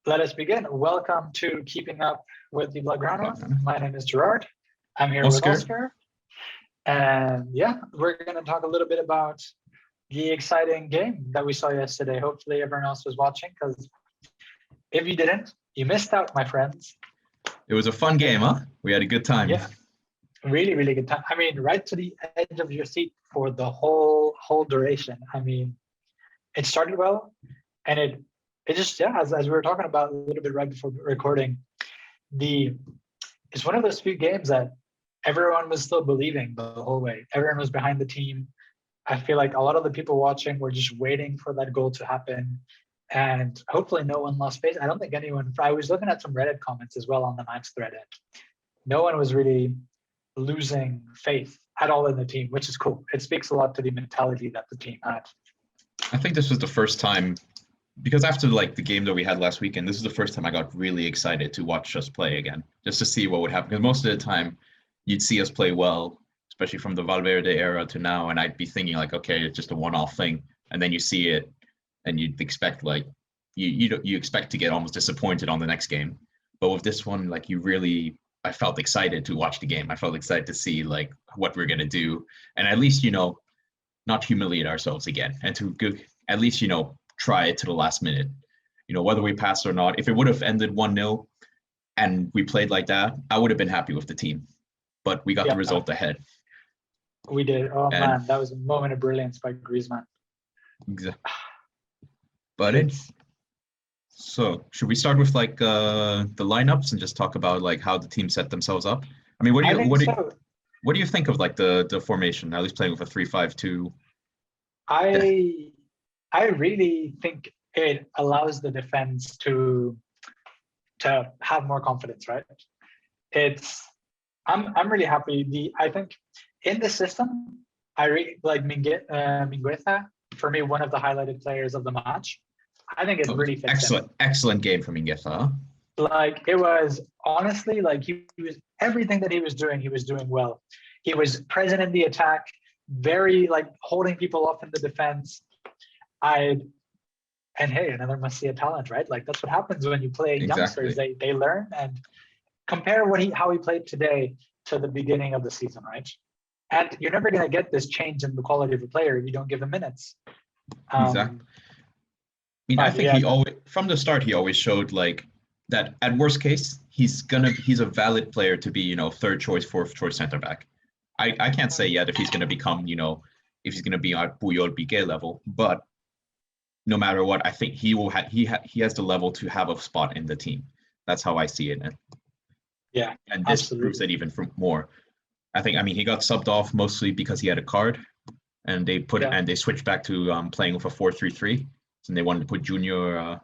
Let us begin. Welcome to Keeping Up with the Blaugranas. My name is Gerard. I'm here with Oscar. Oscar. And yeah, we're going to talk a little bit about the exciting game that we saw yesterday. Hopefully everyone else was watching, because if you didn't, you missed out, my friends. It was a fun game, huh? We had a good time. Yeah, really, really good time. I mean, right to the edge of your seat for the whole duration. I mean, it started well, and it just, yeah, as we were talking about a little bit right before recording, it's one of those few games that everyone was still believing the whole way. Everyone was behind the team. I feel like a lot of the people watching were just waiting for that goal to happen, and hopefully no one lost faith. I don't think anyone. I was looking at some Reddit comments as well on the match thread, and no one was really losing faith at all in the team, which is cool. It speaks a lot to the mentality that the team had. I think this was the first time, because after like the game that we had last weekend, this is the first time I got really excited to watch us play again, just to see what would happen. Because most of the time, you'd see us play well, especially from the Valverde era to now, and I'd be thinking like, okay, it's just a one-off thing, and then you see it, and you'd expect like you expect to get almost disappointed on the next game. But with this one, like I felt excited to watch the game. I felt excited to see like what we're gonna do, and at least not humiliate ourselves again, and to at least try it to the last minute. Whether we passed or not. If it would have ended 1-0 and we played like that, I would have been happy with the team. But we got the result ahead. We did. Oh man, that was a moment of brilliance by Griezmann. Exactly. But so should we start with like the lineups and just talk about like how the team set themselves up? I mean, what do you think of like the formation? At least playing with a 3-5-2. I really think it allows the defense to have more confidence, right? I'm really happy. I think in the system, I really like Mingueza. For me, one of the highlighted players of the match. I think it really fits excellent game from Mingueza. Like, it was honestly like he was everything that he was doing well. He was present in the attack, very like holding people off in the defense. And hey, another Masia talent, right? Like, that's what happens when you play youngsters. They learn, and compare how he played today to the beginning of the season, right? And you're never going to get this change in the quality of a player if you don't give him minutes. Exactly. I think he always, from the start, he always showed like that. At worst case, he's a valid player to be, third choice, fourth choice center back. I can't say yet if he's going to become, if he's going to be at Puyol Pique level, but no matter what, I think he has the level to have a spot in the team. That's how I see it. And this proves it even more. I mean, he got subbed off mostly because he had a card, and they switched back to playing with a 4-3-3. And they wanted to put Junior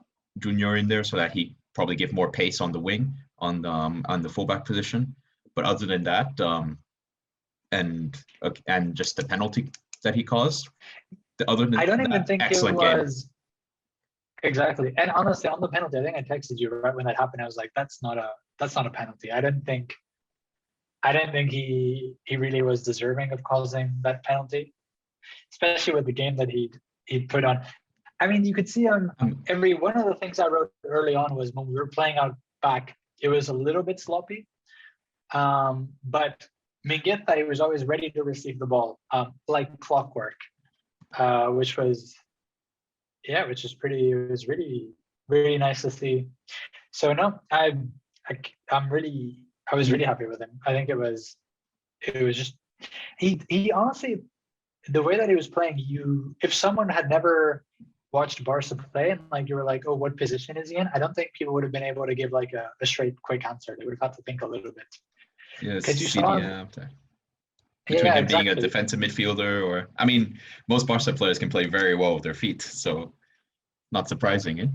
in there so that he probably give more pace on the wing on the fullback position. But other than that, and just the penalty that he caused, I don't even think it was game. Exactly. And honestly, on the penalty, I think I texted you right when that happened. I was like, that's not a penalty. I didn't think he really was deserving of causing that penalty, especially with the game that he put on. I mean, you could see on one of the things I wrote early on was when we were playing out back, it was a little bit sloppy. But Mingueza, he was always ready to receive the ball, like clockwork, which was really, really nice to see. So no, I was really happy with him. I think it was just he honestly, the way that he was playing, if someone had never watched Barca play and like you were like, oh, what position is he in? I don't think people would have been able to give like a straight, quick answer. They would have had to think a little bit. Because you saw him, between him being a defensive midfielder, or I mean, most Barca players can play very well with their feet, so not surprising, eh?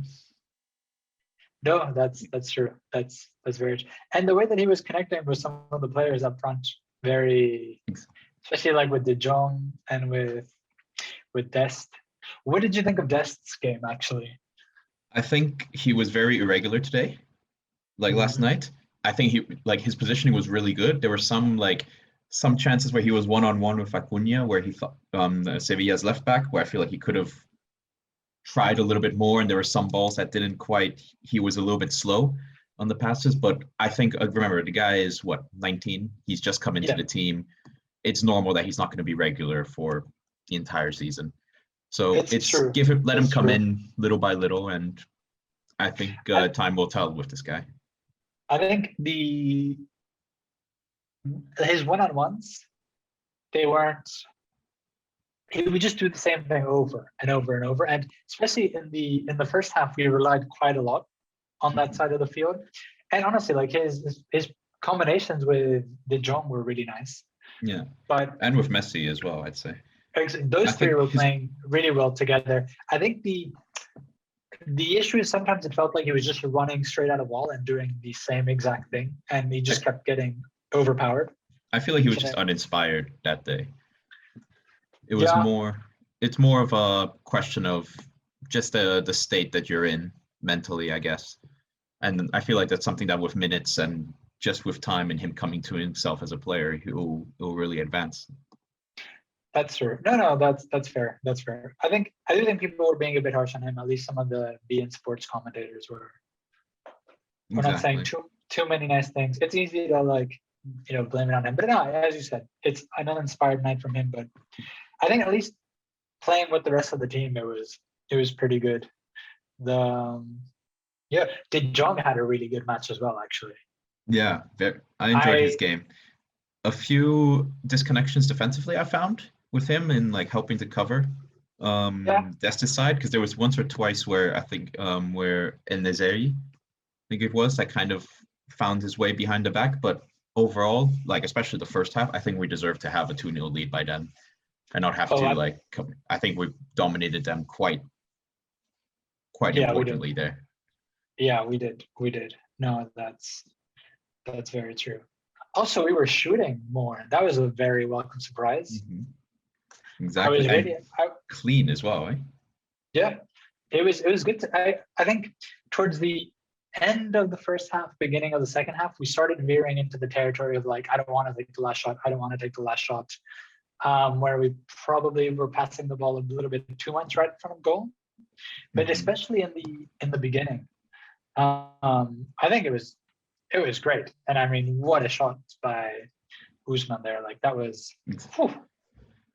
No, that's true. That's very true. And the way that he was connecting with some of the players up front, especially like with De Jong and with Dest. What did you think of Dest's game, actually? I think he was very irregular today. Like last night, I think his positioning was really good. There were some chances where he was one-on-one with Acuna, where he thought Sevilla's left back, where I feel like he could have tried a little bit more, and there were some balls that didn't quite. He was a little bit slow on the passes, but I think remember the guy is what 19. He's just come into the team. It's normal that he's not going to be regular for the entire season. So let him come in little by little, and I think time will tell with this guy. I think his one-on-ones, they weren't. He would just do the same thing over and over and over, and especially in the first half, we relied quite a lot on that side of the field. And honestly, like his combinations with De Jong were really nice. Yeah, and with Messi as well, I'd say. Those three were playing really well together. I think the issue is sometimes it felt like he was just running straight at a wall and doing the same exact thing, and he just kept getting overpowered. I feel like he was just uninspired that day. It was it's more of a question of just the state that you're in mentally, I guess. And I feel like that's something that with minutes and just with time and him coming to himself as a player, he'll really advance. That's true. No, that's fair. That's fair. I do think people were being a bit harsh on him. At least some of the beIN Sports commentators were. We're not saying too many nice things. It's easy to blame it on him. But no, as you said, it's an uninspired night from him. But I think at least playing with the rest of the team, it was pretty good. De Jong had a really good match as well, actually. Yeah, I enjoyed his game. A few disconnections defensively I found with him in helping to cover Desta's side, because there was once or twice where I think where El Nezeri, I think it was, that kind of found his way behind the back. But overall, especially the first half, I think we deserved to have a 2-0 lead by then and not have to I think we dominated them quite importantly there. Yeah, we did. No, that's very true. Also, we were shooting more. That was a very welcome surprise. Mm-hmm. Exactly. Clean as well, eh? Yeah, it was good. I think towards the end of the first half, beginning of the second half, we started veering into the territory of I don't want to take the last shot. Where we probably were passing the ball a little bit too much right in front of goal. But especially in the beginning, I think it was great. And I mean, what a shot by Usman there! That was. Whew.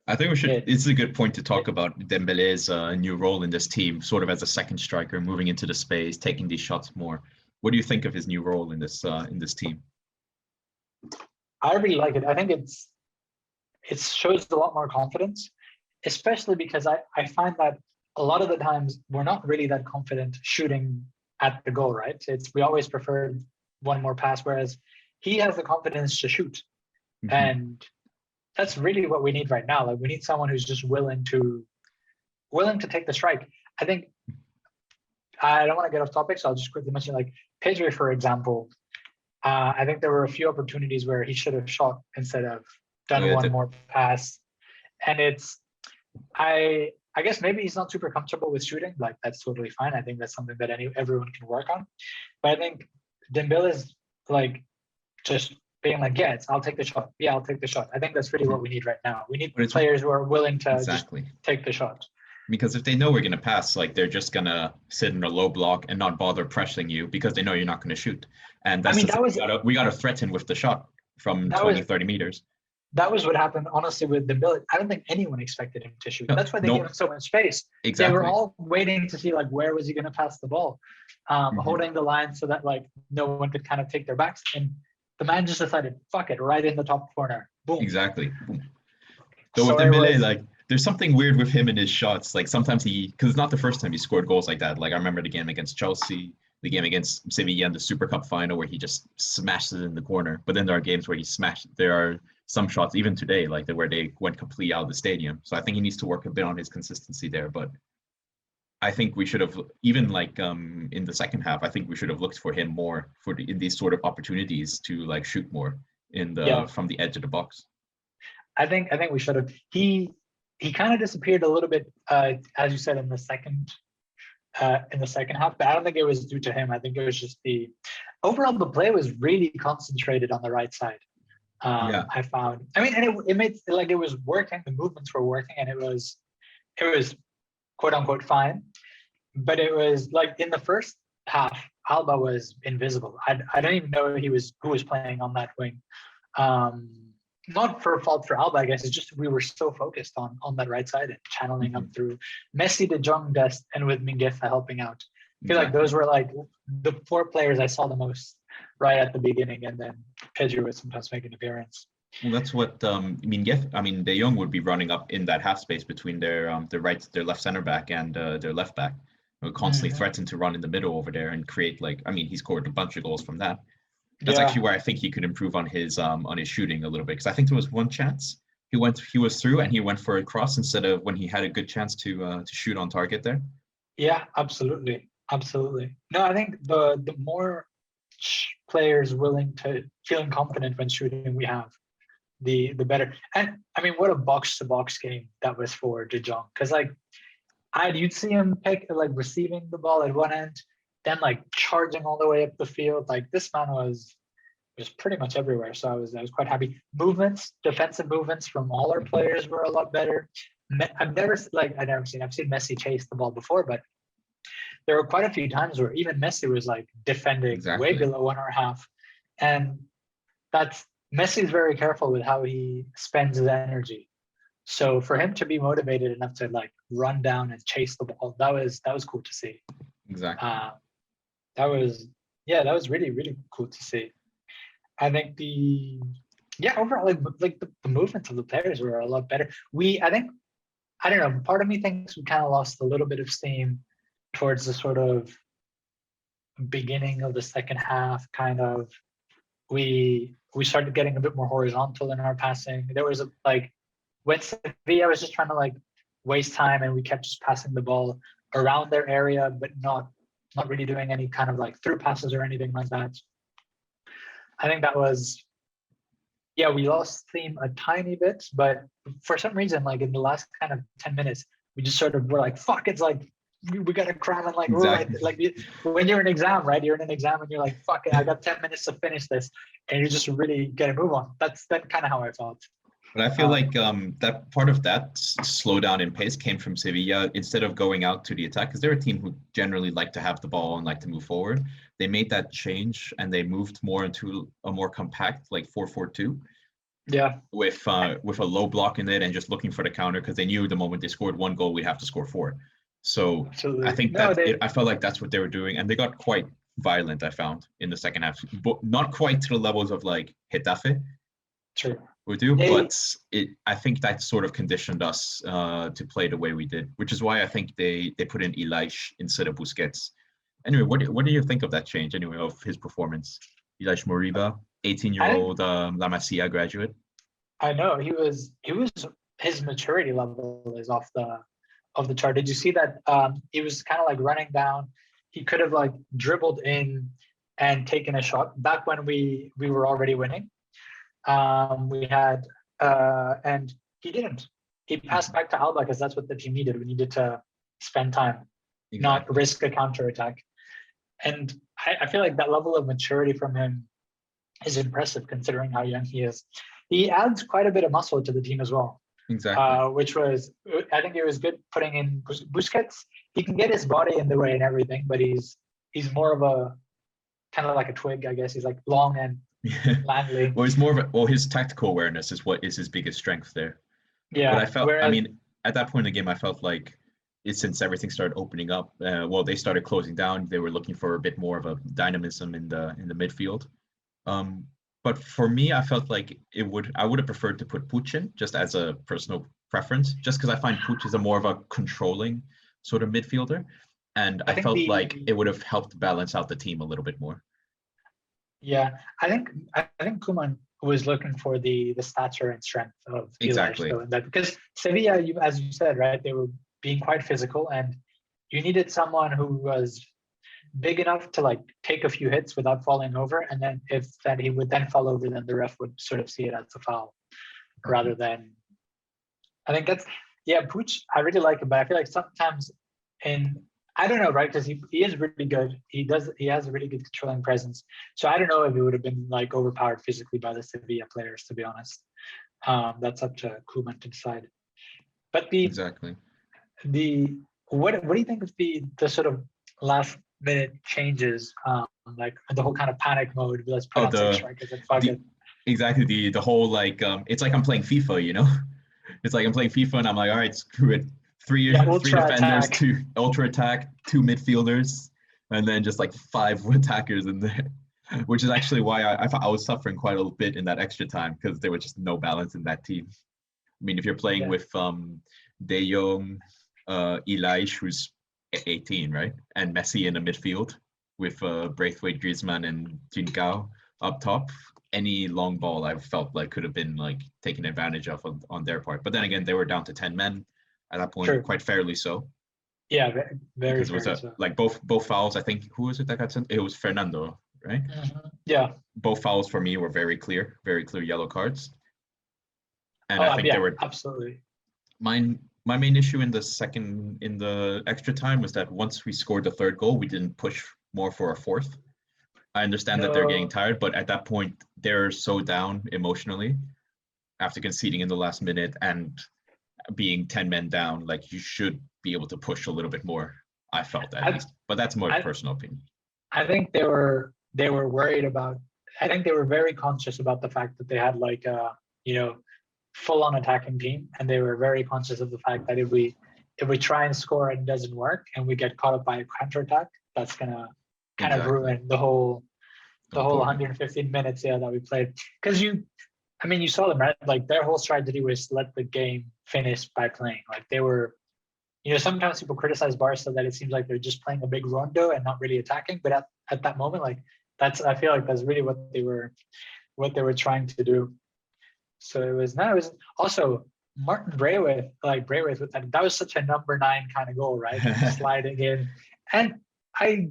I think we should. It's a good point to talk about Dembele's new role in this team, sort of as a second striker, moving into the space, taking these shots more. What do you think of his new role in this team? I really like it. I think it shows a lot more confidence, especially because I find that a lot of the times we're not really that confident shooting at the goal, right? We always prefer one more pass, whereas he has the confidence to shoot. Mm-hmm. And that's really what we need right now. We need someone who's just willing to take the strike. I think I don't want to get off topic, so I'll just quickly mention Pedri, for example. I think there were a few opportunities where he should have shot instead of done one more pass. And I guess maybe he's not super comfortable with shooting. That's totally fine. I think that's something that everyone can work on. But I think Dembele is just being I'll take the shot. Yeah, I'll take the shot. I think that's really what we need right now. We need players who are willing to just take the shot. Because if they know we're going to pass, they're just going to sit in a low block and not bother pressing you because they know you're not going to shoot. And that's we got to threaten with the shot from 30 meters. That was what happened, honestly, with Dembele. I don't think anyone expected him to shoot. That's why they gave him so much space. Exactly. They were all waiting to see where was he going to pass the ball, holding the line so that no one could kind of take their backs. And the man just decided, fuck it, right in the top corner. Boom. Exactly. Boom. So with Dembele, there's something weird with him and his shots. Sometimes because it's not the first time he scored goals like that. I remember the game against Chelsea, the game against Sevilla in the Super Cup final where he just smashed it in the corner. But then there are games where there are some shots, even today, where they went completely out of the stadium. So I think he needs to work a bit on his consistency there. But I think we should have, even in the second half, I think we should have looked for him more in these sort of opportunities to shoot more from the edge of the box. I think we should have. He kind of disappeared a little bit, as you said, in the second half. But I don't think it was due to him. I think it was just overall the play was really concentrated on the right side. I found. I mean, and it made it was working. The movements were working, and it was quote unquote fine. but it was like in the first half, Alba was invisible. I don't even know who was playing on that wing. Um, Not for fault for Alba, I guess. It's just we were so focused on that right side and channeling up through Messi, De Jong, Dest, and with Mingueza helping out. I feel like those were like the four players I saw the most right at the beginning, and then Pedro would sometimes make an appearance. Well, that's what De Jong would be running up in that half space between their left center back and their left back. Would constantly threaten to run in the middle over there and create he scored a bunch of goals from that. That's actually where I think he could improve on his shooting a little bit, because I think there was one chance he was through and he went for a cross instead of when he had a good chance to shoot on target there. Yeah, absolutely. No, I think the more players feeling confident when shooting we have, the better. And I mean, what a box to box game that was for De Jong, because you'd see him receiving the ball at one end, then charging all the way up the field. Like this man was pretty much everywhere. So I was quite happy. Defensive movements from all our players were a lot better. I've seen Messi chase the ball before, but there were quite a few times where even Messi was defending way below 1.5, and Messi is very careful with how he spends his energy. So for him to be motivated enough to run down and chase the ball, that was cool to see. Exactly. That was really, really cool to see. I think overall the movements of the players were a lot better. I don't know, part of me thinks we kind of lost a little bit of steam towards the sort of beginning of the second half. Kind of we started getting a bit more horizontal in our passing. There was when Sevilla was just trying to waste time, and we kept just passing the ball around their area, but not really doing any kind of through passes or anything like that. I think that was, we lost steam a tiny bit, but for some reason, in the last kind of 10 minutes, we just sort of were fuck, it's we got to cram and when you're in an exam, right? You're in an exam and you're fuck it, I got 10 minutes to finish this, and you just really get a move on. That's kind of how I felt. But I feel that part of that slowdown in pace came from Sevilla. Instead of going out to the attack, because they're a team who generally like to have the ball and like to move forward, they made that change and they moved more into a more compact 4-4-2. Yeah. With a low block in it and just looking for the counter, because they knew the moment they scored one goal, we'd have to score 4. So absolutely. I think I felt like that's what they were doing, and they got quite violent, I found, in the second half, but not quite to the levels of Getafe. True. But I think that sort of conditioned us to play the way we did, which is why I think they put in Ilaish instead of Busquets. Anyway, what do you think of that change anyway, of his performance? Ilaish Moriba, 18-year-old La Masia graduate. I know he was his maturity level is off the chart. Did you see that? He was kind of running down. He could have dribbled in and taken a shot back when we were already winning. We had and he didn't. He passed back to Alba because that's what the team needed. We needed to spend time, not risk a counterattack. And I feel like that level of maturity from him is impressive considering how young he is. He adds quite a bit of muscle to the team as well. Exactly. Which was, I think it was good putting in Busquets. He can get his body in the way and everything, but he's more of a kind of like a twig, I guess. He's long and landly. Well, he's more of his tactical awareness is what is his biggest strength there. Yeah. But I felt, at that point in the game, I felt since everything started opening up, they started closing down. They were looking for a bit more of a dynamism in the midfield. But for me, I felt like I would have preferred to put Puig in, just as a personal preference, just because I find Puig is a more of a controlling sort of midfielder, and I felt like it would have helped balance out the team a little bit more. Yeah, I think Koeman was looking for the stature and strength of exactly that, because Sevilla, as you said, right, they were being quite physical, and you needed someone who was big enough to take a few hits without falling over, and then if that he would then fall over, then the ref would sort of see it as a foul, rather than. I think that's Puig. I really like him, but I feel like sometimes I don't know, right? Because he is really good. He has a really good controlling presence. So I don't know if it would have been overpowered physically by the Sevilla players, to be honest. That's up to Koeman to decide. But the What do you think of the sort of last minute changes, like the whole kind of panic mode? Let's put on six strikers and fuck it. Exactly the whole like it's like I'm playing FIFA, you know. It's like I'm playing FIFA and I'm like, all right, screw it. Three defenders, attack. 2 ultra attack, 2 midfielders, and then just like 5 attackers in there. Which is actually why I was suffering quite a bit in that extra time, because there was just no balance in that team. I mean, if you're playing with De Jong, Elias, who's 18, right, and Messi in the midfield with Braithwaite, Griezmann, and Jinkao up top, any long ball I felt like could have been like taken advantage of on their part. But then again, they were down to 10 men at that point, quite fairly so. Yeah, very because it was like both fouls. I think, who was it that got sent? It was Fernando, right? Mm-hmm. Yeah. Both fouls for me were very clear yellow cards. And I think they were absolutely. My main issue in the extra time was that once we scored the third goal, we didn't push more for a fourth. I understand that they're getting tired, but at that point they're so down emotionally after conceding in the last minute and being 10 men down. Like, you should be able to push a little bit more, I felt, at least. But that's more personal opinion. I think they were worried about. I think they were very conscious about the fact that they had like a full-on attacking team, and they were very conscious of the fact that if we try and score and it doesn't work, and we get caught up by a counterattack, that's gonna kind of ruin the whole 115 minutes that we played. Because you saw them, right? Like, their whole strategy was let the game finish by playing. Like, they were, sometimes people criticize Barca that it seems like they're just playing a big rondo and not really attacking. But at that moment, like, I feel like that's really what they were trying to do. So it was also Martin Braithwaite with that was such a number 9 kind of goal, right? Sliding in. And I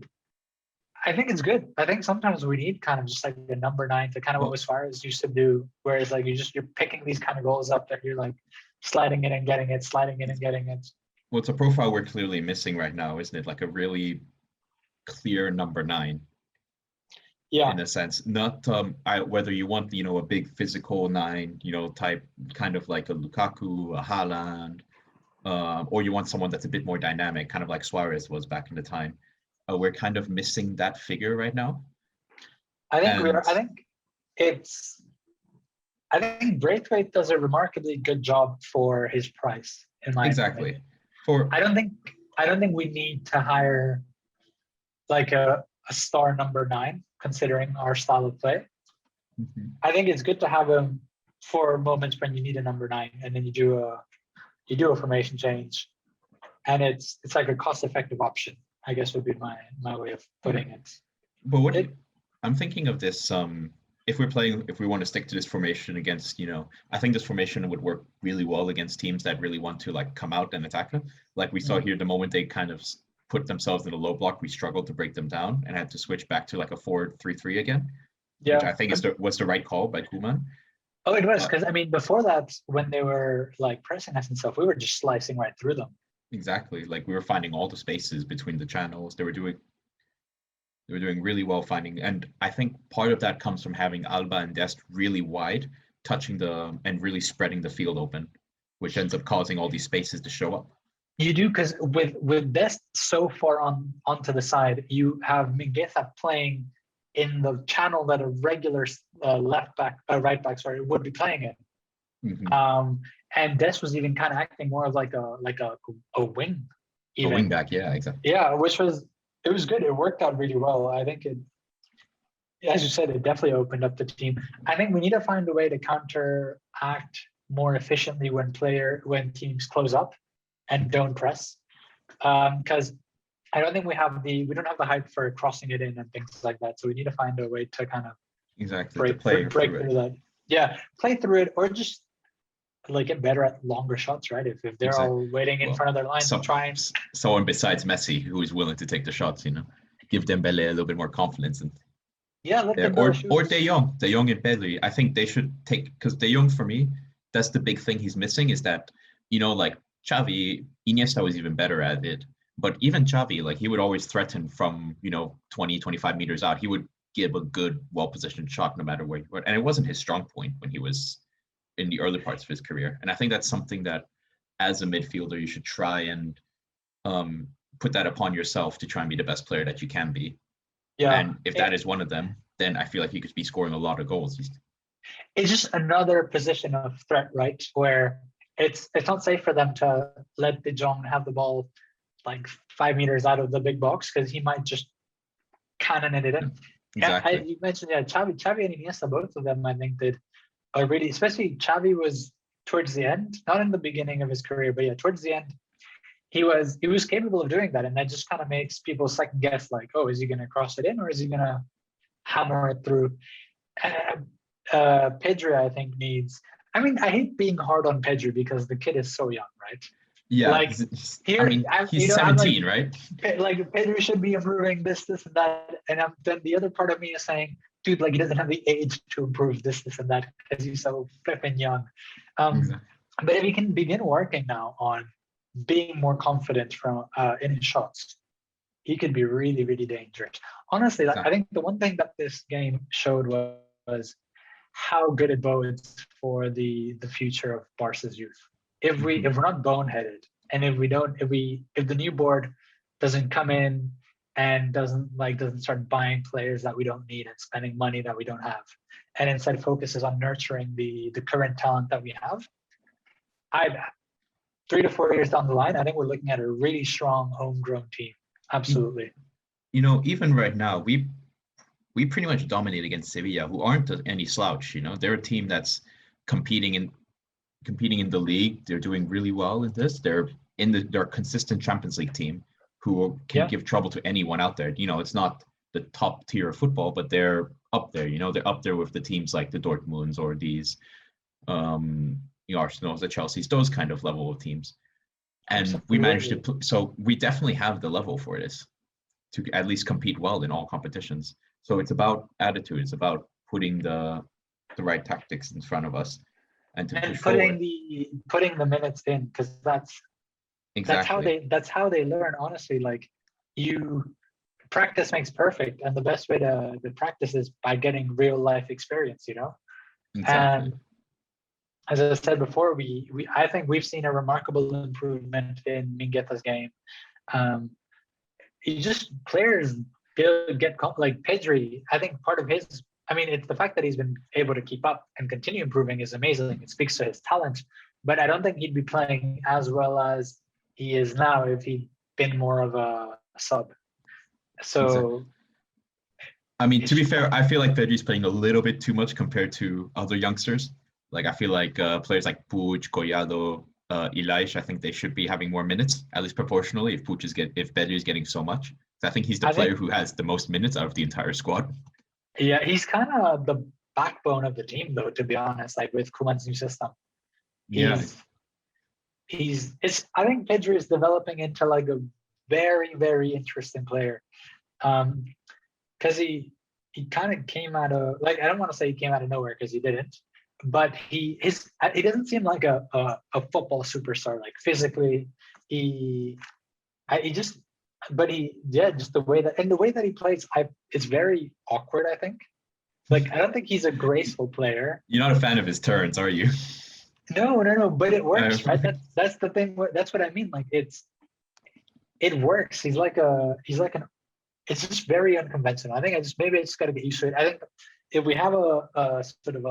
think it's good. I think sometimes we need kind of just like a number 9 to kind of what Suarez used to do, whereas like you're picking these kind of goals up that you're like sliding in and getting it, sliding in and getting it. Well, it's a profile we're clearly missing right now, isn't it? Like a really clear number 9. Yeah. In a sense, not whether you want a big physical 9, type, kind of like a Lukaku, a Haaland, or you want someone that's a bit more dynamic, kind of like Suarez was back in the time. We're kind of missing that figure right now. I think Braithwaite does a remarkably good job for his price, in my opinion. I don't think we need to hire like a star number 9, considering our style of play. Mm-hmm. I think it's good to have him for moments when you need a number 9, and then you do a formation change, and it's like a cost-effective option, I guess, would be my way of putting it. But I'm thinking of this, if we want to stick to this formation against, I think this formation would work really well against teams that really want to like come out and attack them. Like we saw here, the moment they kind of put themselves in a low block, we struggled to break them down and had to switch back to like a 4-3-3 again. Yeah, which I think was the right call by Koeman. Oh, it was, because before that, when they were like pressing us and stuff, we were just slicing right through them. Exactly. Like, we were finding all the spaces between the channels. They were doing really well finding, and I think part of that comes from having Alba and Dest really wide, touching and really spreading the field open, which ends up causing all these spaces to show up. You do, because with Dest so far onto the side, you have Mingueza playing in the channel that a regular right back would be playing in. Mm-hmm. And Dest was even kind of acting more of like a wing. Even. A wing back, yeah, exactly. Yeah, it was good. It worked out really well. I think as you said, it definitely opened up the team. I think we need to find a way to counteract more efficiently when teams close up and don't press. Because I don't think we don't have the height for crossing it in and things like that. So we need to find a way to kind of break through that. Yeah, play through it, or just like get better at longer shots, right? If they're all waiting in front of their lines to try and someone besides Messi who is willing to take the shots, give Dembele a little bit more confidence, and or De Jong and Pedri. I think they should take, because De Jong, for me, that's the big thing he's missing, is that like Xavi, Iniesta was even better at it, but even Xavi, like, he would always threaten from 20-25 meters out. He would give a good, well-positioned shot no matter where he went, and it wasn't his strong point when he was in the early parts of his career. And I think that's something that, as a midfielder, you should try and put that upon yourself to try and be the best player that you can be. Yeah. And if that is one of them, then I feel like you could be scoring a lot of goals. It's just another position of threat, right? Where it's not safe for them to let De Jong have the ball like 5 meters out of the big box because he might just cannon it in. Exactly. Yeah, you mentioned Xavi and Iniesta, both of them I think did a really, especially Xavi was towards the end, not in the beginning of his career, but yeah, towards the end, he was capable of doing that, and that just kind of makes people second guess, like, oh, is he going to cross it in or is he going to hammer it through? Pedri, I think, needs. I mean, I hate being hard on Pedri because the kid is so young, right? Yeah, like here, he's 17, right? Like Pedri should be improving this, and that, and then the other part of me is saying, dude, like he doesn't have the age to improve this, and that because he's so flipping young. Exactly. But if he can begin working now on being more confident from in his shots, he could be really, really dangerous. Honestly, Exactly. I think the one thing that this game showed was how good it bodes for the future of Barca's youth. If we're not boneheaded, and if the new board doesn't come in and doesn't start buying players that we don't need and spending money that we don't have, and instead focuses on nurturing the current talent that we have, 3 to 4 years down the line, I think we're looking at a really strong homegrown team. Absolutely. Even right now, we pretty much dominate against Sevilla, who aren't any slouch. They're a team that's competing in the league. They're doing really well in this. They're a consistent Champions League team who can give trouble to anyone out there. It's not the top tier of football, but they're up there. They're up there with the teams like the Dortmunds or these Arsenals, the Chelseas, those kind of level of teams. And Absolutely. we managed to. So we definitely have the level for this to at least compete well in all competitions. So it's about attitude. It's about putting the right tactics in front of us, and push forward. Putting the minutes in, because that's how they learn. Honestly, like practice makes perfect, and the best way to practice is by getting real life experience. Exactly. And as I said before, I think we've seen a remarkable improvement in Mingueta's game. Players get like Pedri. I think part of his, it's the fact that he's been able to keep up and continue improving is amazing. It speaks to his talent, but I don't think he'd be playing as well as he is now if he'd been more of a sub. So, to be fair, I feel like Pedri's playing a little bit too much compared to other youngsters. Like I feel like players like Puig, Collado, Ilaish, I think they should be having more minutes, at least proportionally. If Pedri is getting so much, I think he's the player who has the most minutes out of the entire squad. Yeah, he's kind of the backbone of the team, though. To be honest, like with Koeman's new system, I think Pedri is developing into like a very, very interesting player, because he kind of came out of, like, I don't want to say he came out of nowhere because he didn't, but he doesn't seem like a football superstar. Like physically, just the way that he plays, it's very awkward. I think, like, I don't think he's a graceful player. You're not a fan of his turns, are you? No, but it works, right? That's the thing. That's what I mean. Like it works. He's like it's just very unconventional. I think maybe I just got to get used to it. I think if we have a sort of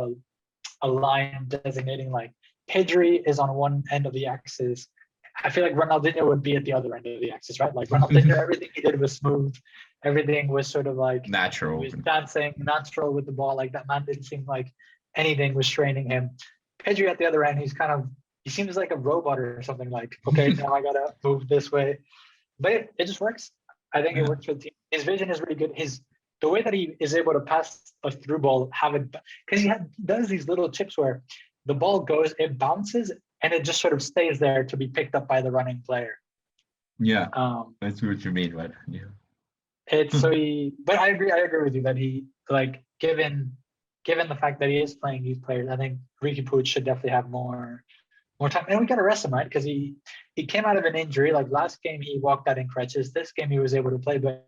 a line designating like Pedri is on one end of the axis, I feel like Ronaldinho would be at the other end of the axis, right? Like Ronaldinho, everything he did was smooth. Everything was sort of like natural. He was dancing, natural with the ball. Like that man didn't seem like anything was straining him. Pedri at the other end, he seems like a robot or something. Like, okay, now I gotta move this way, but it just works. I think it works for the team. His vision is really good. The way that he is able to pass a through ball, because he does these little chips where the ball goes, it bounces, and it just sort of stays there to be picked up by the running player. Yeah, that's what you mean, right? Yeah. But I agree with you that he, like, given the fact that he is playing youth players, I think Ricky Puig should definitely have more time. And we got to rest him, right? Because he came out of an injury. Like last game, he walked out in crutches. This game, he was able to play, but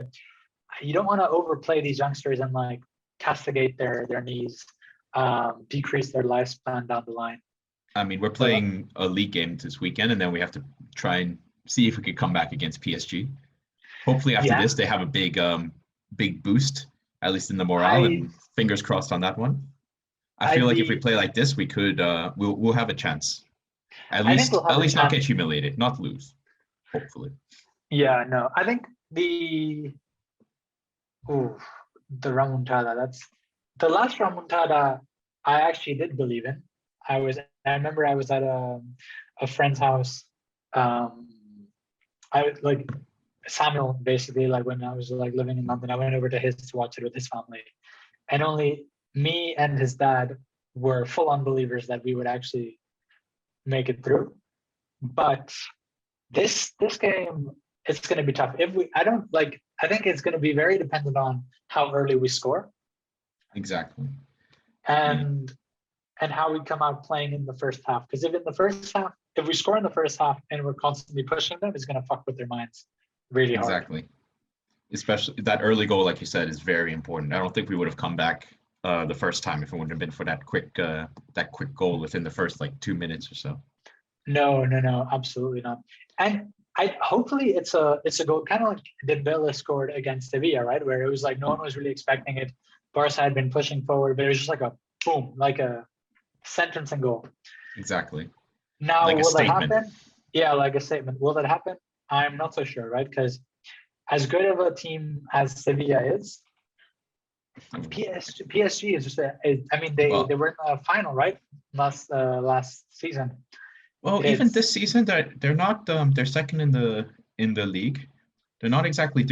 you don't want to overplay these youngsters and like castigate their knees, decrease their lifespan down the line. We're playing a league game this weekend, and then we have to try and see if we could come back against PSG. Hopefully after this they have a big boost, at least in the morale, and fingers crossed on that one. I feel like if we play like this, we could we'll have a chance. At least not get humiliated, not lose. Hopefully. Yeah, no. I think the remontada, that's the last remontada I actually did believe in. I remember I was at a friend's house. I like Samuel, basically, like when I was like living in London, I went over to his to watch it with his family. And only me and his dad were full on believers that we would actually make it through. But this game, it's going to be tough. I think it's going to be very dependent on how early we score. Exactly. And how we come out playing in the first half. Because if we score in the first half and we're constantly pushing them, it's going to fuck with their minds really hard. Exactly. Especially that early goal, like you said, is very important. I don't think we would have come back the first time if it wouldn't have been for that quick goal within the first like 2 minutes or so. No, absolutely not. And hopefully it's a goal kind of like Dembele scored against Sevilla, right? Where it was like no one was really expecting it. Barca had been pushing forward, but it was just like a boom, like a sentencing goal. Exactly. Now, like will that happen? Yeah, like a statement. Will that happen? I'm not so sure, right? Because as good of a team as Sevilla is, PSG is just they were in the final, right? Last season. Well, even this season, they're not. They're second in the league. They're not exactly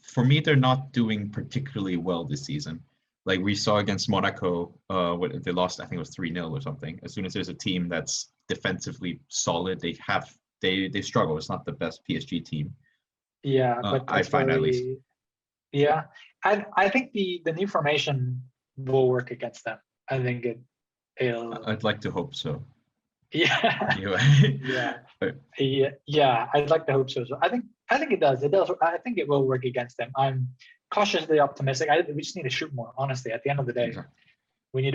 For me, they're not doing particularly well this season. Like we saw against Monaco, they lost. I think it was 3-0 or something. As soon as there's a team that's defensively solid, they struggle. It's not the best PSG team. Yeah, but I find at least. Yeah, I think the new formation will work against them. I think it'll. I'd like to hope so. Yeah. Anyway. Yeah. I'd like to hope so. So I think it does. It does. I think it will work against them. I'm cautiously optimistic. We just need to shoot more. Honestly, at the end of the day, exactly. we need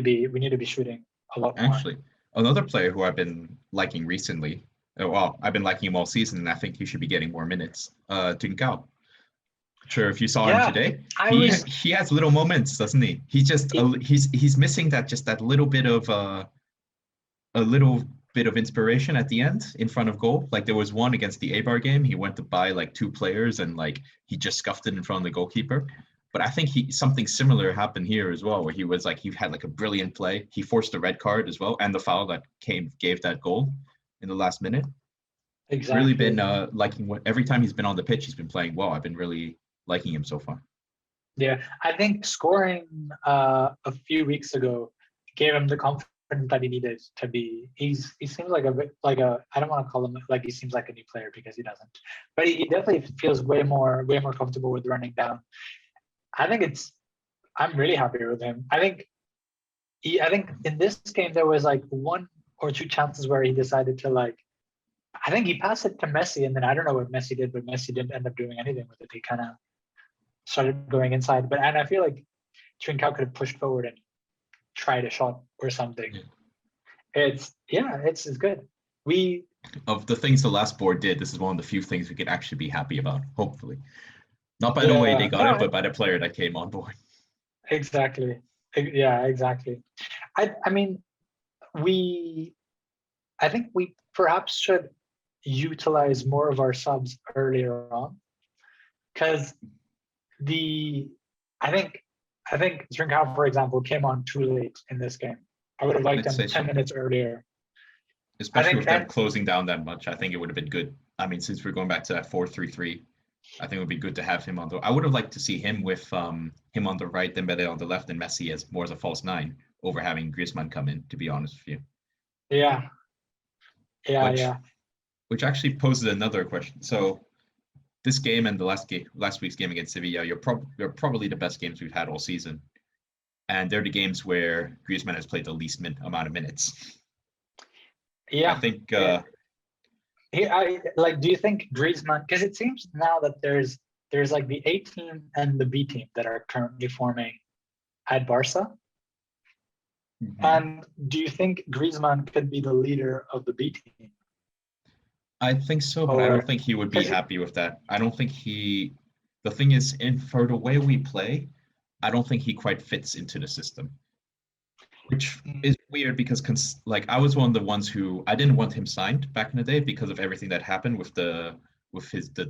to be shooting a lot more. Actually, another player who I've been liking recently. Well, I've been liking him all season, and I think he should be getting more minutes. Trincao. Sure, if you saw him today, he has little moments, doesn't he? He's missing that little bit of inspiration at the end in front of goal. Like there was one against the Eibar game, he went to buy like 2 players and like he just scuffed it in front of the goalkeeper. But I think something similar happened here as well, where he had like a brilliant play. He forced a red card as well, and the foul that gave that goal in the last minute. Exactly. Really been liking every time he's been on the pitch, he's been playing well. I've been really liking him so far. Yeah, I think scoring a few weeks ago gave him the confidence that he needed to be. He seems like a I don't want to call him like he seems like a new player because he doesn't, but he definitely feels way more comfortable with running down. I'm really happy with him. I think in this game there was like 1 or 2 chances where he decided to I think he passed it to Messi, and then I don't know what Messi did, but Messi didn't end up doing anything with it. He kind of started going inside, and I feel like Trincao could have pushed forward and tried a shot or something. Yeah. It's good. Of the things the last board did, this is one of the few things we could actually be happy about, hopefully. Not by the way they got it, but by the player that came on board. Exactly. Yeah, exactly. I think we perhaps should utilize more of our subs earlier on, because I think Trincao, for example, came on too late in this game. I would have liked him 10 minutes earlier. Especially with them closing down that much, I think it would have been good. I mean, since we're going back to that 4-3-3, I think it would be good to have him on I would have liked to see him with him on the right, Dembele on the left, and Messi as more as a false 9 over having Griezmann come in, to be honest with you. Yeah. Which actually poses another question. So this game and the last week's game against Sevilla, you're probably the best games we've had all season. And they're the games where Griezmann has played the least amount of minutes. Yeah. I think do you think Griezmann, because it seems now that there's like the A team and the B team that are currently forming at Barca. Mm-hmm. And do you think Griezmann could be the leader of the B team? I think so, but I don't Or think he would be 'cause he- happy with that. I don't think he. The thing is, for the way we play, I don't think he quite fits into the system, which is weird because like I was one of the ones who I didn't want him signed back in the day because of everything that happened with the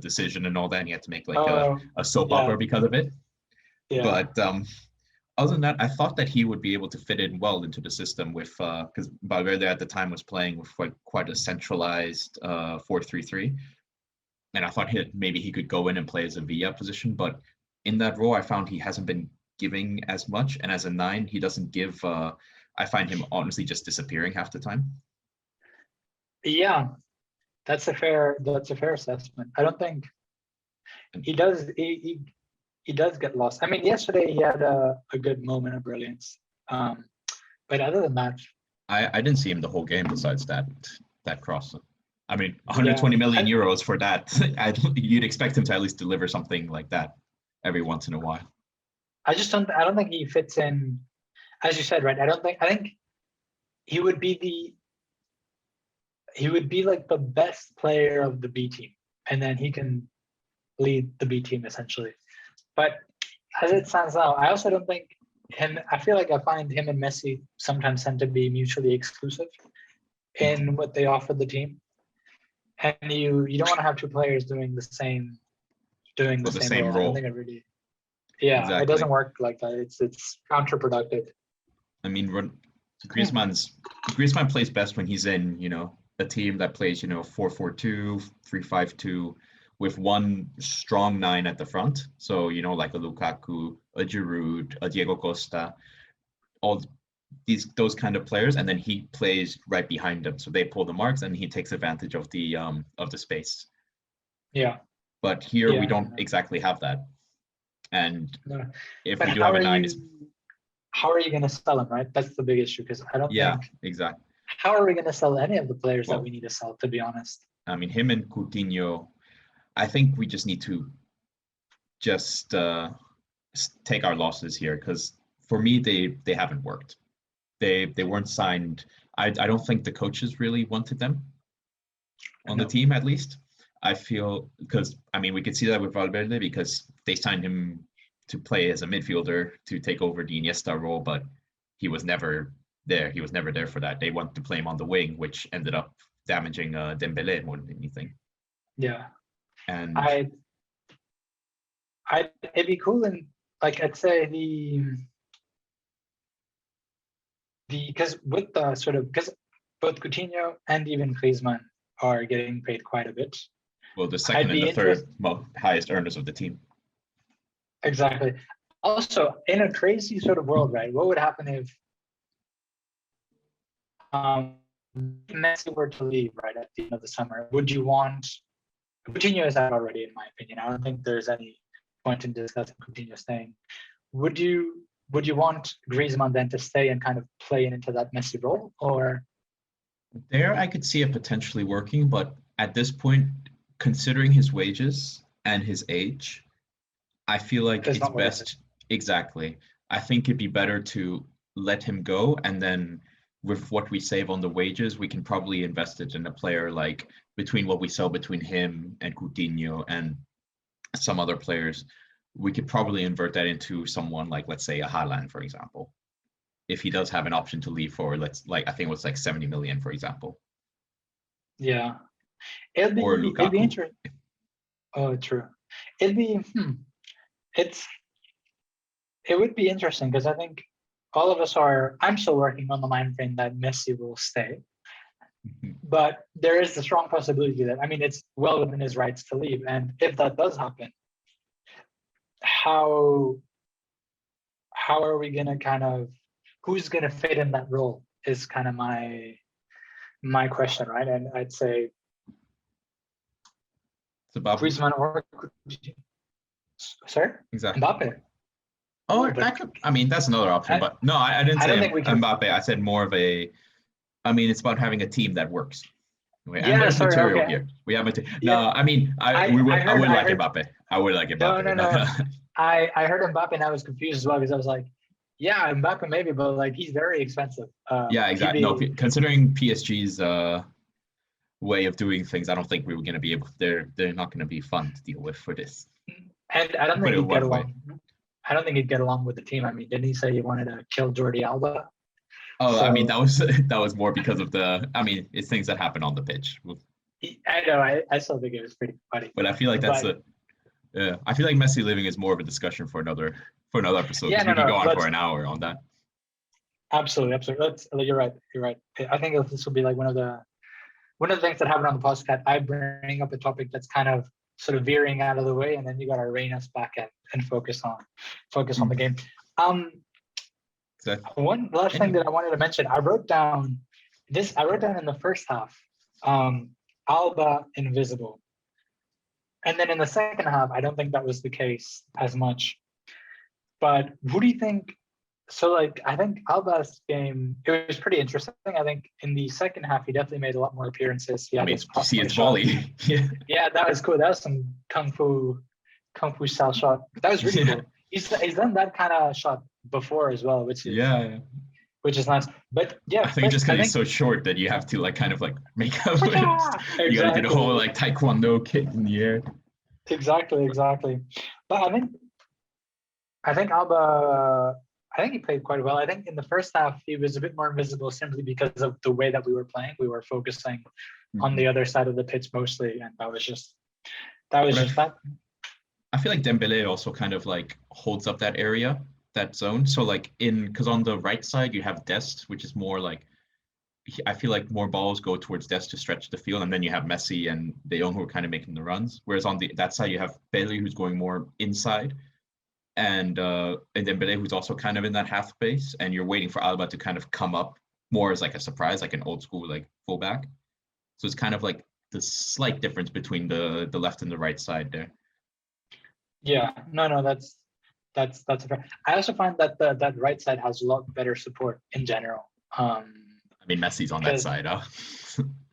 decision and all that, and he had to make like oh a soap yeah, opera because of it. yeah. But other than that, I thought that he would be able to fit in well into the system with because Valverde at the time was playing with quite a centralized 4-3-3, and I thought maybe he could go in and play as a Villa position, but in that role, I found he hasn't been giving as much, and as a 9, he doesn't give. I find him honestly just disappearing half the time. Yeah, that's a fair assessment. I don't think he does. He does get lost. I mean, yesterday he had a good moment of brilliance. But other than that, I didn't see him the whole game besides that cross. I mean, 120 yeah, million euros for that. You'd expect him to at least deliver something like that every once in a while. I just don't. I don't think he fits in, as you said, right? I think he would be like the best player of the B team, and then he can lead the B team essentially. But as it stands now, I also don't think him. I feel like I find him and Messi sometimes tend to be mutually exclusive in what they offer the team, and you don't want to have two players doing the same Well, the same role. I don't role. think it really. Yeah, it Exactly. doesn't work like that. It's counterproductive. I mean, Griezmann plays best when he's in, a team that plays, 4-4-2, 3-5-2, with one strong 9 at the front. So, like a Lukaku, a Giroud, a Diego Costa, all those kind of players, and then he plays right behind them. So they pull the marks and he takes advantage of the space. Yeah. But here we Yeah, don't no. exactly have that. And No. if But we do have a 9, how are you going to sell him, right? That's the big issue because I don't think. exactly. How are we going to sell any of the players that Well, we need to sell? To be honest. I mean, him and Coutinho, I think we just need to just take our losses here because for me they haven't worked. They weren't signed. I don't think the coaches really wanted them on the team, at least. I feel because I mean we could see that with Valverde because they signed him to play as a midfielder to take over the Iniesta role, but he was never there. He was never there for that. They wanted to play him on the wing, which ended up damaging Dembele more than anything. Yeah. And it'd be cool and like I'd say because with the sort of because both Coutinho and even Griezmann are getting paid quite a bit. Well, the second and the third highest earners of the team. Exactly. Also, in a crazy sort of world, right? What would happen if Messi were to leave right at the end of the summer? Would you want Coutinho is out already, in my opinion. I don't think there's any point in discussing Coutinho staying. Would you want Griezmann then to stay and kind of play into that Messi role, or? There, I could see it potentially working, but at this point, considering his wages and his age, I feel like it's best. Exactly. I think it'd be better to let him go, and then with what we save on the wages, we can probably invest it in a player like between what we sell between him and Coutinho and some other players. We could probably invert that into someone like, let's say, a Haaland, for example, if he does have an option to leave for, I think it was like 70 million, for example. Yeah, it'd be interesting. Oh, true. It would be interesting because I think all of us I'm still working on the mind frame that Messi will stay, but there is a strong possibility that, I mean, it's well within his rights to leave. And if that does happen, how are we going to who's going to fit in that role is kind of my question, right? And I'd say it's about Griezmann or sorry? Exactly. Mbappe. Oh, that's another option, but no, I didn't say Mbappe. I said more of it's about having a team that works. And there's material here. We have material. No, I mean, I would like Mbappe. I would like Mbappe. No. I heard Mbappe and I was confused as well because I was like, yeah, Mbappe maybe, but like he's very expensive. Yeah, exactly. No, considering PSG's way of doing things, I don't think we were going to be able. They're not going to be fun to deal with for this. And I don't Put think it he'd get one way. along. I don't think he'd get along with the team. I mean, didn't he say he wanted to kill Jordi Alba? Oh, So- I mean, that was more because of it's things that happen on the pitch. I know. I still think it was pretty funny. But I feel like I feel like Messi leaving is more of a discussion for another episode. Yeah, because we could go on let's- for an hour on that. Absolutely. You're right. I think this will be like one of the things that happened on the podcast. I bring up a topic that's kind of sort of veering out of the way, and then you got to rein us back and focus on the game. One last thing that I wanted to mention, I wrote down in the first half, Alba invisible. And then in the second half, I don't think that was the case as much. But who do you think? So, I think Alba's game, it was pretty interesting. I think in the second half, he definitely made a lot more appearances. I mean, you see his volley. Yeah, that was cool. That was some kung fu style shot. That was really cool. He's done that kind of shot before as well, which is nice. But yeah, I think just because he's so short that you have to kind of make up. Exactly. You got to do the whole taekwondo kick in the air. Exactly. But I think Alba. I think he played quite well. I think in the first half he was a bit more invisible simply because of the way that we were playing. We were focusing on the other side of the pitch mostly, and that was just that. I feel like Dembele also kind of holds up that area, that zone. So because on the right side you have Dest, which is more I feel like more balls go towards Dest to stretch the field, and then you have Messi and De Jong who are kind of making the runs. Whereas on that side you have Bailey who's going more inside. And Dembele, who's also kind of in that half space, and you're waiting for Alba to kind of come up more as a surprise, like an old school fullback. So it's kind of the slight difference between the left and the right side there. Yeah, no, that's a fair. I also find that that right side has a lot better support in general. I mean, Messi's on that side, huh?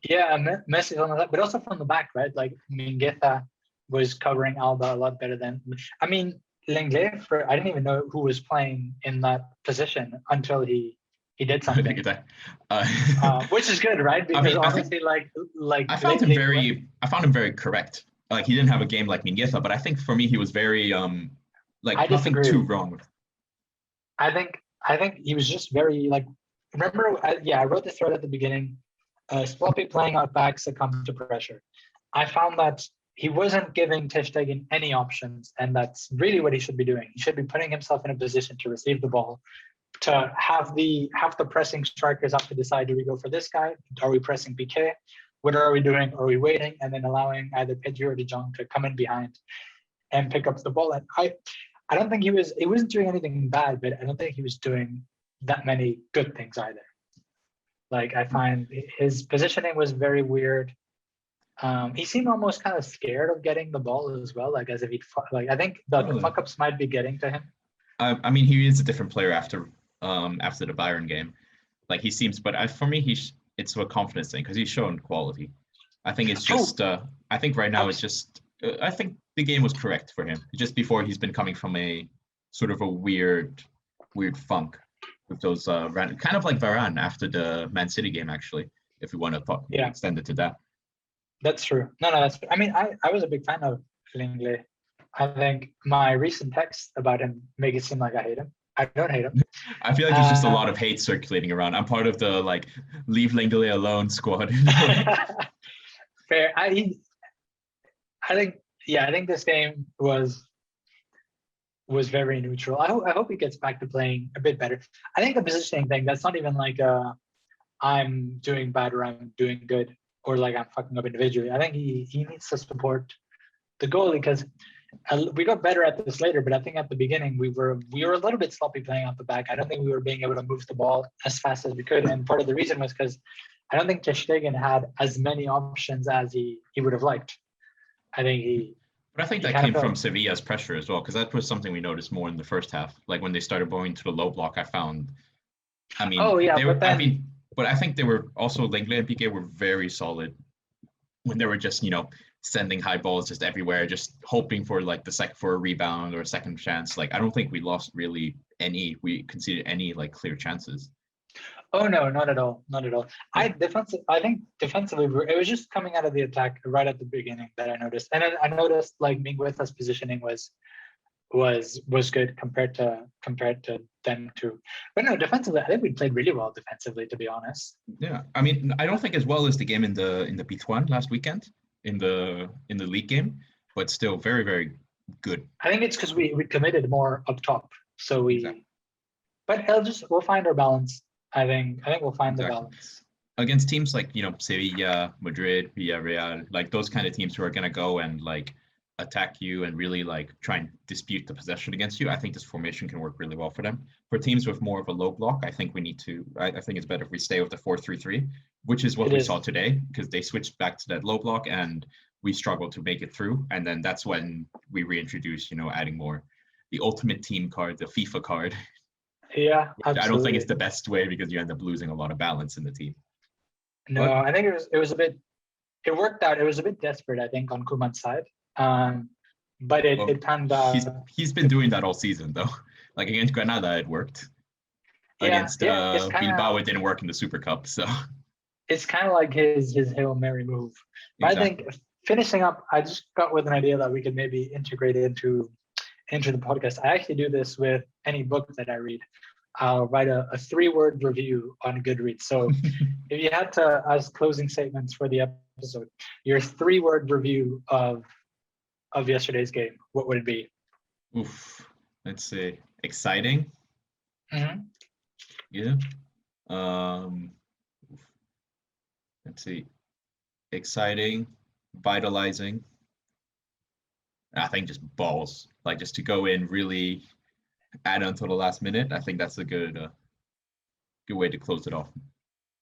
Yeah, Messi's on that, but also from the back, right? Mingueza was covering Alba a lot better than. I mean. Lenglet, I didn't even know who was playing in that position until he did something. Which is good, right? Because honestly, I found him very correct. He didn't have a game like Mingueza, but I think for me he was very nothing too wrong with. I think he was just very remember. I wrote this thread at the beginning. Sloppy playing out back succumbed to pressure. I found that. He wasn't giving Ter Stegen any options, and that's really what he should be doing. He should be putting himself in a position to receive the ball, to have the pressing strikers have to decide: do we go for this guy? Are we pressing Pique? What are we doing? Are we waiting? And then allowing either Pedri or De Jong to come in behind and pick up the ball. And I don't think he wasn't doing anything bad, but I don't think he was doing that many good things either. I find his positioning was very weird. He seemed almost kind of scared of getting the ball as well, as if he'd I think the fuck-ups might be getting to him. I mean, he is a different player after the Bayern game. He seems, but for me, it's a confidence thing because he's shown quality. I think it's just. I think right now it's just. I think the game was correct for him. Just before he's been coming from a sort of a weird funk with those kind of like Varane after the Man City game, actually. If we want to extend it to that. That's true. No, that's. I mean, I was a big fan of Lenglet. I think my recent text about him make it seem like I hate him. I don't hate him. I feel like there's just a lot of hate circulating around. I'm part of the leave Lenglet alone squad. Fair. I think this game was very neutral. I hope he gets back to playing a bit better. I think the positioning thing, that's not even I'm doing bad or I'm doing good. Or I'm fucking up individually. I think he needs to support the goalie because we got better at this later. But I think at the beginning we were a little bit sloppy playing out the back. I don't think we were being able to move the ball as fast as we could. And part of the reason was because I don't think Ter Stegen had as many options as he would have liked. I think But I think that came from Sevilla's pressure as well, because that was something we noticed more in the first half. When they started going to the low block, I found. I mean, but I think they were also Lenglet and Pique were very solid when they were just sending high balls just everywhere, just hoping for for a rebound or a second chance. I don't think we lost really any. We conceded any clear chances. Oh no, not at all, not at all. Yeah. I think defensively, it was just coming out of the attack right at the beginning that I noticed, and then I noticed like Mingueta's positioning was good compared to them too. But no, defensively, I think we played really well defensively, to be honest. Yeah, I mean, I don't think as well as the game in the P1 last weekend in the league game, but still very, very good. I think it's because we committed more up top, so we. Exactly. But we'll find our balance. I think we'll find the balance against teams like Sevilla, Madrid, Villarreal, like those kind of teams who are gonna go and like attack you and really like try and dispute the possession against you. I think this formation can work really well for them. For teams with more of a low block, I think we need to. I think it's better if we stay with the 4-3-3, which is what we saw today, because they switched back to that low block and we struggled to make it through. And then that's when we reintroduce, adding more the ultimate team card, the FIFA card. Yeah, absolutely. I don't think it's the best way because you end up losing a lot of balance in the team. No, but I think it was a bit. It worked out. It was a bit desperate, I think, on Koeman's side. But it panned out. He's been doing that all season though. Like against Granada, it worked. Against Bilbao, it didn't work in the Super Cup. So it's kind of like his Hail Mary move. But exactly. I think finishing up, I just got with an idea that we could maybe integrate it into the podcast. I actually do this with any book that I read. I'll write a 3-word review on Goodreads. So if you had to, as closing statements for the episode, your 3-word review of yesterday's game, what would it be? Oof. Let's say exciting. Mm-hmm. Yeah. Let's see. Exciting, vitalizing. I think just balls. Like just to go in, really add until the last minute. I think that's a good way to close it off.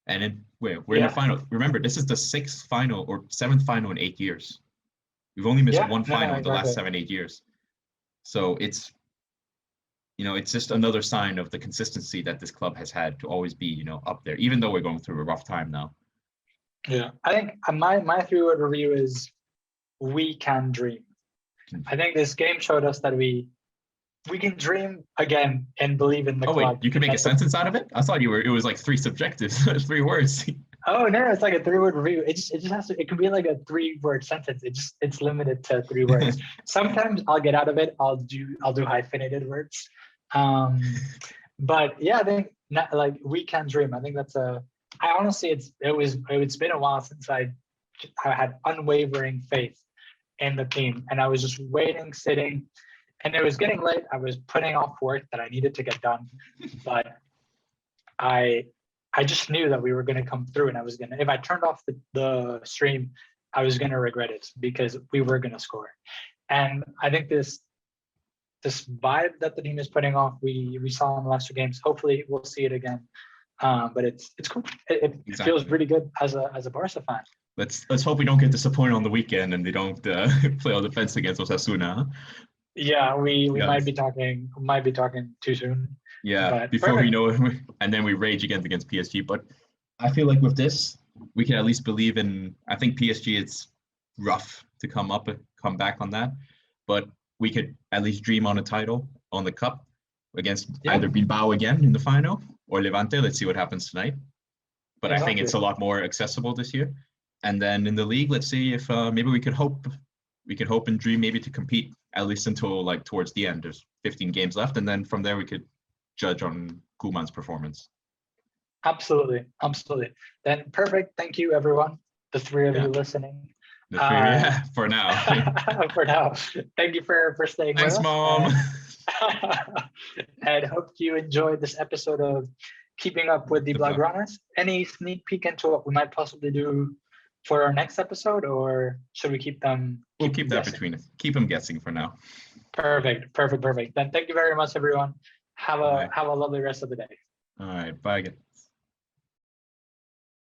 And then we're in the final. Remember, this is the 6th final or 7th final in 8 years. We've only missed one final in the last 7-8 years. So it's just another sign of the consistency that this club has had to always be, up there, even though we're going through a rough time now. Yeah, I think my 3-word review is we can dream. I think this game showed us that we can dream again and believe in the club. Oh wait, you can make a sentence out of it? I thought it was like 3 subjectives, 3 words. Oh no, it's like a 3-word review. It just has to. It can be like a 3-word sentence. It's limited to 3 words. Sometimes I'll get out of it. I'll do hyphenated words. But yeah, I think we can dream. I think that's a. I honestly, it's been a while since I had unwavering faith in the team, and I was just waiting, sitting, and it was getting late. I was putting off work that I needed to get done, but I just knew that we were going to come through, and if I turned off the stream, I was going to regret it because we were going to score. And I think this vibe that the team is putting off, we saw in the last 2 games. Hopefully we'll see it again. But it's cool. It feels really good as a Barca fan. Let's hope we don't get disappointed on the weekend and they don't play on defense against Osasuna. Yeah, we might be talking too soon. Yeah, before we know it, and then we rage against PSG. But I feel like with this, we can at least believe in. I think PSG, it's rough to come back on that, but we could at least dream on a title on the cup against either Bilbao again in the final or Levante. Let's see what happens tonight. But I think it's a lot more accessible this year. And then in the league, let's see if maybe we could hope and dream maybe to compete at least until like towards the end. There's 15 games left, and then from there we could judge on Koeman's performance. Absolutely. Then perfect. Thank you, everyone. The 3 of you listening. For now. For now. Thank you for staying with us. Thanks, Mom. And hope you enjoyed this episode of Keeping Up with the Blaugranas. Any sneak peek into what we might possibly do for our next episode, or should we keep them? We'll keep that between us. Keep them guessing for now. Perfect. Then thank you very much, everyone. Have a lovely rest of the day. All right. Bye again.